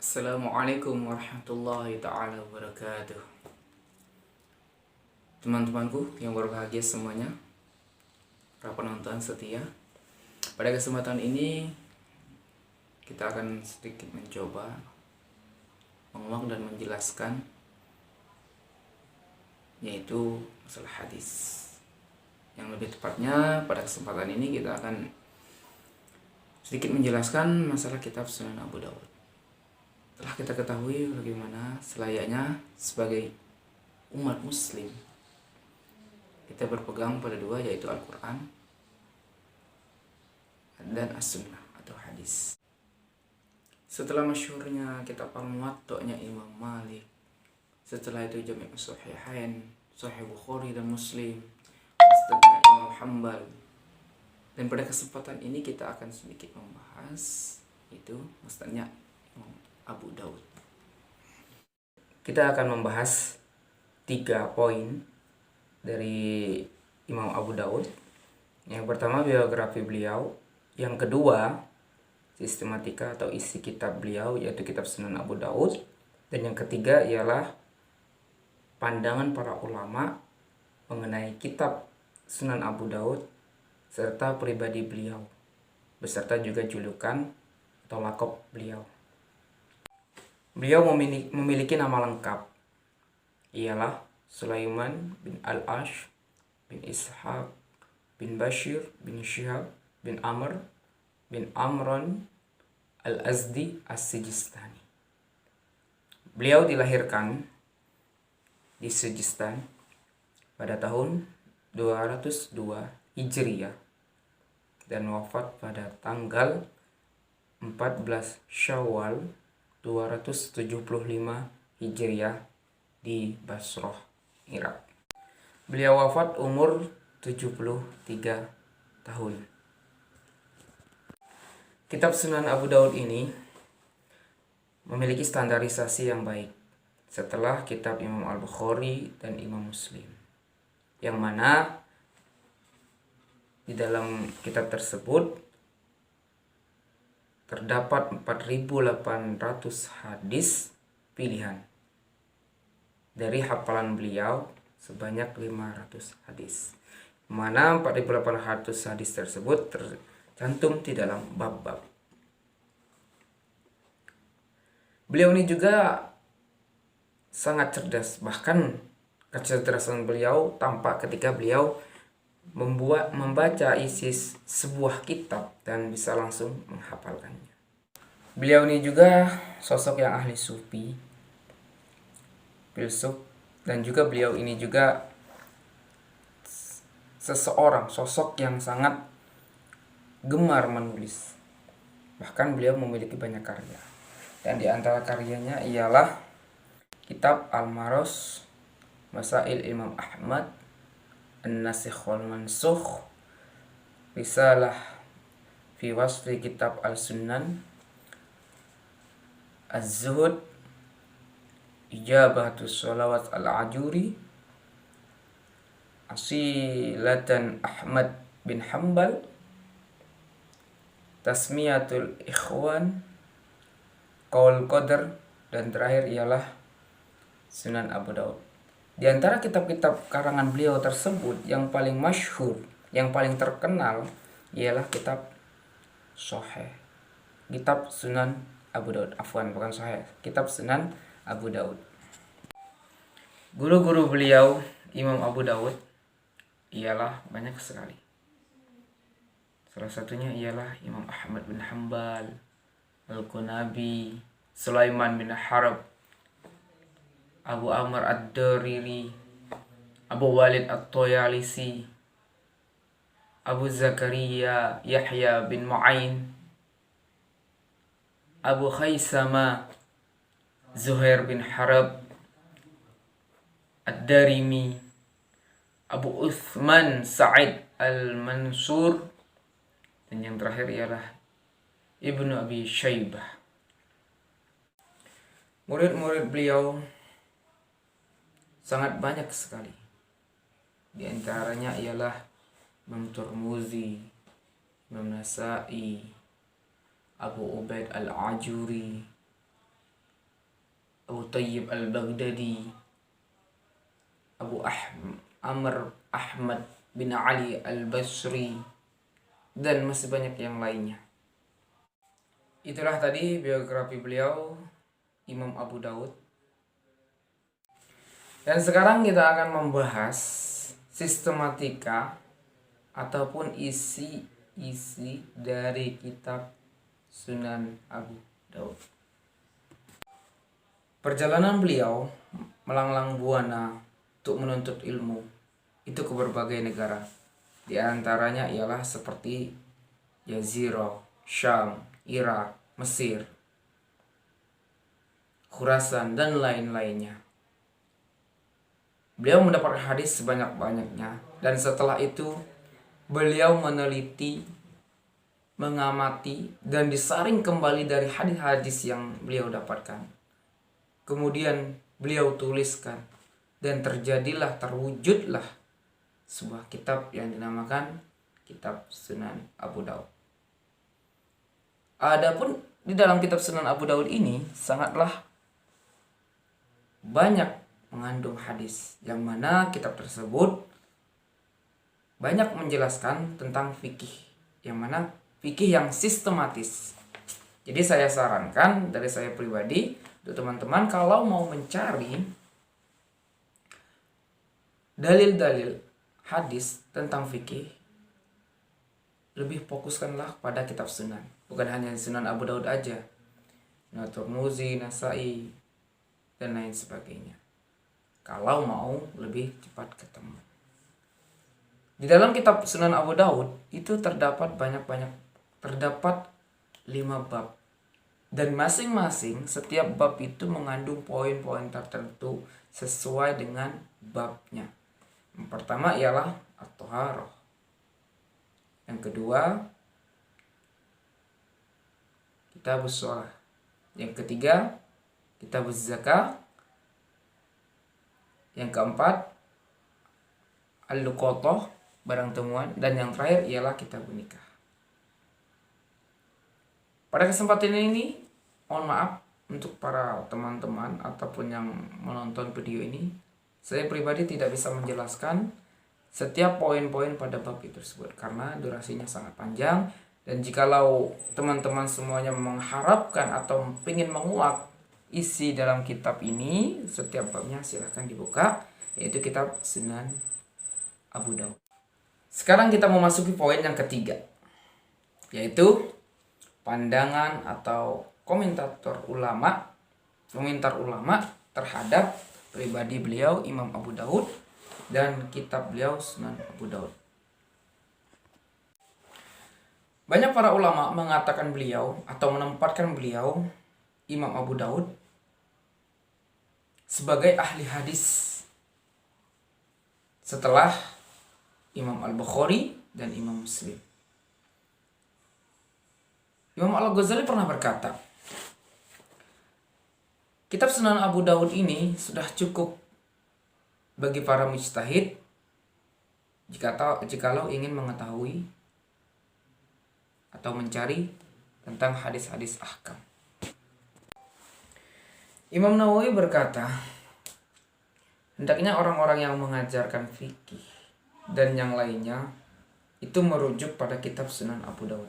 Assalamualaikum warahmatullahi ta'ala wabarakatuh. Teman-temanku yang berbahagia semuanya, para penonton setia, pada kesempatan ini kita akan sedikit mencoba menguak dan menjelaskan, yaitu masalah hadis. Yang lebih tepatnya pada kesempatan ini kita akan sedikit menjelaskan masalah kitab Sunan Abu Dawud. Telah kita ketahui bagaimana selayaknya sebagai umat muslim kita berpegang pada dua, yaitu Al-Quran dan As-Sunnah atau hadis. Setelah masyhurnya kitab Al-Muwatta'nya Imam Malik, setelah itu Jami' As-Sahihain, Sahih Bukhari dan Muslim, Musnadnya Imam Hanbal. Dan pada kesempatan ini kita akan sedikit membahas itu Musnadnya Imam Abu Daud. Kita akan membahas 3 poin dari Imam Abu Daud. Yang pertama biografi beliau, yang kedua sistematika atau isi kitab beliau yaitu kitab Sunan Abu Daud, dan yang ketiga ialah pandangan para ulama mengenai kitab Sunan Abu Daud serta pribadi beliau beserta juga julukan atau lakop beliau. Beliau memiliki nama lengkap ialah Sulaiman bin Al-Ash bin Ishaq bin Bashir bin Shihab bin Amr bin Amran Al-Azdi As-Sijistani. Beliau dilahirkan di Sijistan pada tahun 202 Hijriah dan wafat pada tanggal 14 Syawal 275 Hijriah di Basrah, Irak. Beliau wafat umur 73 tahun. Kitab Sunan Abu Daud ini memiliki standarisasi yang baik setelah kitab Imam Al-Bukhari dan Imam Muslim, yang mana di dalam kitab tersebut terdapat 4.800 hadis pilihan. Dari hafalan beliau sebanyak 500 hadis, mana 4.800 hadis tersebut tercantum di dalam bab-bab. Beliau ini juga sangat cerdas, bahkan kecerdasan beliau tampak ketika beliau membaca isi sebuah kitab dan bisa langsung menghafalkannya. Beliau ini juga sosok yang ahli sufi, filsuf, dan juga beliau ini juga sosok yang sangat gemar menulis. Bahkan beliau memiliki banyak karya, dan di antara karyanya ialah kitab Al-Maros, Masail Imam Ahmad, An-Nasikh wal Mansukh, Risalah fi Wasfi Kitab Al-Sunan, Az-Zuhud, Ijabatus Sholawat Al-Ajuri, Asilatan Ahmad bin Hanbal, Tasmiyatul Ikhwan, Qaul Qadar, dan terakhir ialah Sunan Abu Daud. Di antara kitab-kitab karangan beliau tersebut yang paling masyhur, yang paling terkenal ialah kitab Sahih, kitab Sunan Abu Daud. Bukan Sahih, kitab Sunan Abu Daud. Guru-guru beliau Imam Abu Daud ialah banyak sekali. Salah satunya ialah Imam Ahmad bin Hanbal, Al-Qunabi, Sulaiman bin Harb, Abu Amr Ad-Dariri, Abu Walid At-Toyalisi, Abu Zakaria Yahya bin Mu'ain, Abu Khaisama Zuhair bin Harb Ad-Darimi, Abu Uthman Sa'id Al-Mansur, dan yang terakhir ialah Ibnu Abi Syaibah. Murid-murid beliau sangat banyak sekali. Di antaranya ialah Imam Tirmidzi, Imam Nasa'i, Abu Ubaid Al-Ajuri, Abu Tayyib al-Baghdadi, Abu Amr Ahmad bin Ali al-Basri, dan masih banyak yang lainnya. Itulah tadi biografi beliau, Imam Abu Daud. Dan sekarang kita akan membahas sistematika ataupun isi dari kitab Sunan Abu Daud. Perjalanan beliau melanglang buana untuk menuntut ilmu itu ke berbagai negara. Di antaranya ialah seperti Jazirah, Syam, Irak, Mesir, Khurasan, dan lain-lainnya. Beliau mendapatkan hadis sebanyak-banyaknya, dan setelah itu beliau meneliti, mengamati, dan disaring kembali dari hadis-hadis yang beliau dapatkan. Kemudian beliau tuliskan, dan terwujudlah sebuah kitab yang dinamakan Kitab Sunan Abu Daud. Adapun di dalam Kitab Sunan Abu Daud ini sangatlah banyak mengandung hadis, yang mana kitab tersebut banyak menjelaskan tentang fikih, yang mana fikih yang sistematis. Jadi saya sarankan dari saya pribadi untuk teman-teman, kalau mau mencari dalil-dalil hadis tentang fikih, lebih fokuskanlah pada kitab Sunan. Bukan hanya Sunan Abu Daud aja, Sunan Tirmidzi, Nasai, dan lain sebagainya, kalau mau lebih cepat ketemu. Di dalam kitab Sunan Abu Daud itu terdapat 5 bab, dan masing-masing setiap bab itu mengandung poin-poin tertentu sesuai dengan babnya. Yang pertama ialah at-thaharah. Yang kedua, kitabus shalah. Yang ketiga, kitabuz zakah. Yang keempat, al-luqatah, barang temuan. Dan yang terakhir ialah kitabun nikah. Pada kesempatan ini, mohon maaf untuk para teman-teman ataupun yang menonton video ini, saya pribadi tidak bisa menjelaskan setiap poin-poin pada bab itu tersebut karena durasinya sangat panjang. Dan jikalau teman-teman semuanya mengharapkan atau ingin menguak isi dalam kitab ini, setiap babnya silahkan dibuka, yaitu kitab Sunan Abu Daud. Sekarang kita memasuki poin yang ketiga, yaitu pandangan atau komentar ulama terhadap pribadi beliau Imam Abu Daud dan kitab beliau Sunan Abu Daud. Banyak para ulama mengatakan beliau atau menempatkan beliau Imam Abu Daud sebagai ahli hadis setelah Imam Al-Bukhari dan Imam Muslim. Imam Al-Ghazali pernah berkata, kitab Sunan Abu Daud ini sudah cukup bagi para mujtahid jikalau ingin mengetahui atau mencari tentang hadis-hadis ahkam. Imam Nawawi berkata, hendaknya orang-orang yang mengajarkan fikih dan yang lainnya itu merujuk pada kitab Sunan Abu Daud.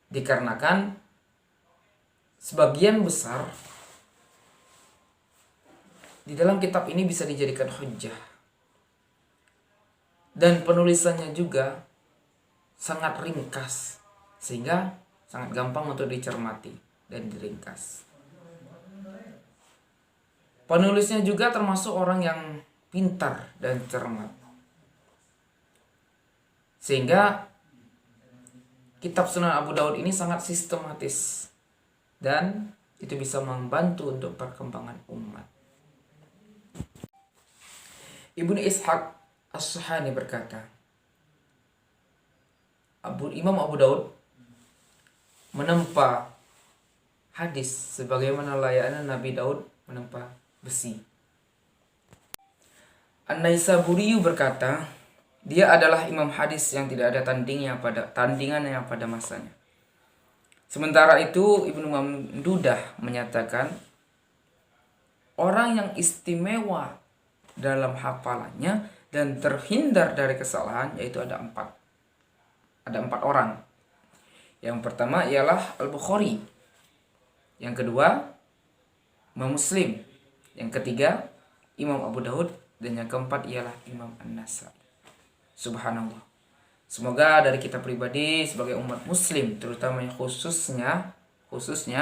Dikarenakan sebagian besar di dalam kitab ini bisa dijadikan hujjah, dan penulisannya juga sangat ringkas sehingga sangat gampang untuk dicermati dan diringkas. Penulisnya juga termasuk orang yang pintar dan cermat, sehingga kitab Sunan Abu Daud ini sangat sistematis dan itu bisa membantu untuk perkembangan umat. Ibnu Ishaq As-Suhani berkata, Imam Abu Daud menempa hadis sebagaimana layaknya Nabi Daud menempa besi. An-Naisaburi berkata, dia adalah imam hadis yang tidak ada tandingannya pada masanya. Sementara itu Ibnu Mamdudah menyatakan, orang yang istimewa dalam hafalannya dan terhindar dari kesalahan, yaitu ada 4. Ada 4 orang. Yang pertama ialah Al-Bukhari. Yang kedua Imam Muslim. Yang ketiga Imam Abu Daud. Dan yang keempat ialah Imam An-Nasai. Subhanallah. Semoga dari kita pribadi sebagai umat muslim, terutama khususnya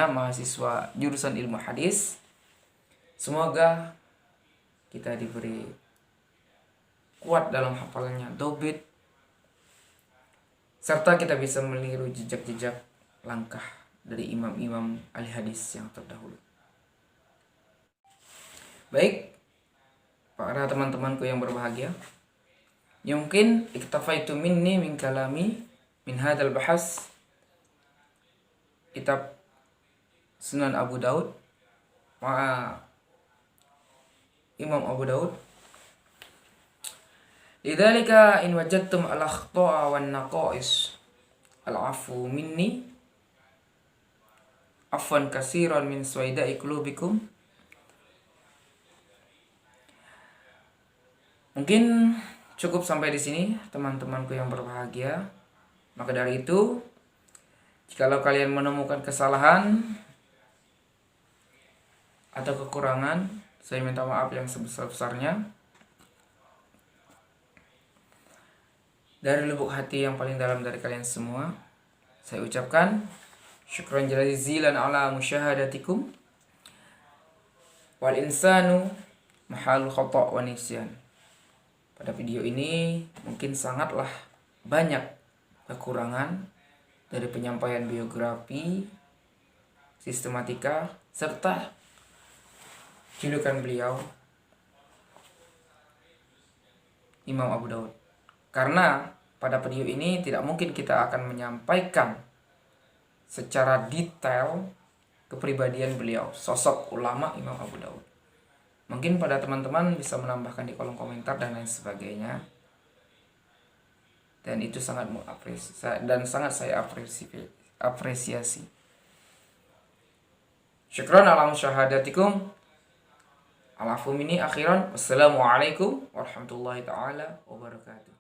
mahasiswa jurusan ilmu hadis, semoga kita diberi kuat dalam hafalannya, dobit, serta kita bisa meniru jejak-jejak langkah dari imam-imam ahli hadis yang terdahulu. Baik, para teman-temanku yang berbahagia, mungkin iktafaitu minni min kalami min hadzal bahas kitab Sunan Abu Daud ma'a Imam Abu Daud. Lidzalika in wajadtum al-akhta'a wan naqais al-'afu minni afwan katsiran min suwaida'i qulubikum. Mungkin cukup sampai di sini teman-temanku yang berbahagia. Maka dari itu, jikalau kalian menemukan kesalahan atau kekurangan, saya minta maaf yang sebesar-besarnya. Dari lubuk hati yang paling dalam dari kalian semua, saya ucapkan syukran jazilan ala musyahadatikum. Wal insanu mahalul khata' wa nisyan. Pada video ini mungkin sangatlah banyak kekurangan dari penyampaian biografi, sistematika, serta julukan beliau Imam Abu Daud. Karena pada video ini tidak mungkin kita akan menyampaikan secara detail kepribadian beliau, sosok ulama Imam Abu Daud. Mungkin pada teman-teman bisa menambahkan di kolom komentar dan lain sebagainya. Dan itu sangat saya apresiasi. Syukran ala musyahadatikum. Alafu minni akhiran. Wassalamualaikum warahmatullahi taala wabarakatuh.